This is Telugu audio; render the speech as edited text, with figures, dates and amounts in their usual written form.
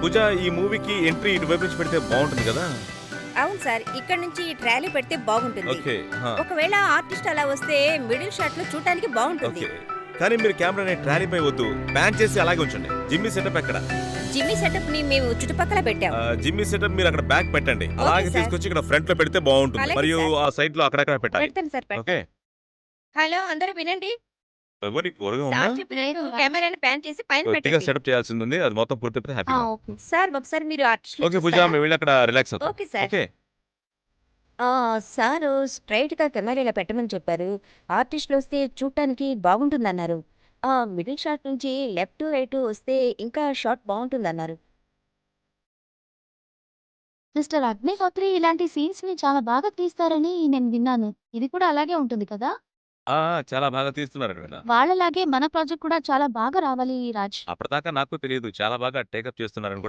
పూజ ఈ మూవీకి ఎంట్రీ ఇటువైపు నుంచి పెడితే బాగుంటుంది కదా? అవును సార్, ఇక్కడ నుంచి ఈ ట్రాలీ పెడితే బాగుంటుంది. ఓకే. ఆ, ఒకవేళ ఆర్టిస్ట్ అలా వస్తే మిడిల్ షాట్ లో చూడటానికి బాగుంటుంది. ఓకే. కానీ మీరు కెమెరాని ట్రాలీపై వద్దు, ప్యాన్ చేసి అలాగే ఉంచండి. జిమ్మీ సెటప్ ఎక్కడ? జిమ్మీ సెటప్ ని మేము చుట్టుపక్కల పెట్టాం. జిమ్మీ సెటప్ మీరు అక్కడ బ్యాక్ పెట్టండి, అలాగే సార్. తీసుకొచ్చి ఇక్కడ ఫ్రంట్ లో పెడితే బాగుంటుంది. అలాగే మరియు సార్. ఆ సైడ్ లో అక్కడక్కడ పెట్టాలి. పెడతాను సార్, పెడతాను. ఓకే. హలో, అందరూ వినండి. ఎవరి త్వరగా ఉందా? సార్ చెప్పినట్టు కెమెరాని ప్యాన్ చేసి పైన కొద్దిగా పెట్టండి. సెటప్ చేయాల్సింది ఉంది, అది మొత్తం పూర్తి హ్యాపీ. సార్ ఒకసారి మీరు ఆర్టిస్ట్ ఓకే పూజ, మేము వెళ్ళి అక్కడ రిలాక్స్ అవుతాం. Okay sir. Okay. Sir straight గా కెమెరా పెట్టమని చెప్పారు. ఆర్టిస్టులు వస్తే చూడటానికి బాగుంటుందన్నారు. మిడిల్ షాట్ నుంచి లెఫ్ట్ రైట్ వస్తే ఇంకా షాట్ బాగుంటుందన్నారు. మిస్టర్ అగ్నిహోత్రి ఇలాంటి సీన్స్ ని చాలా బాగా తీస్తారని నేను విన్నాను. ఇది కూడా అలాగే ఉంటుంది కదా? చాలా బాగా తీస్తున్నారు వీళ్ళ. వాళ్ళలాగే మన ప్రాజెక్ట్ కూడా చాలా బాగా రావాలి రాజ్. అప్పటిదాకా నాకు తెలియదు, చాలా బాగా టేకప్ చేస్తున్నారని.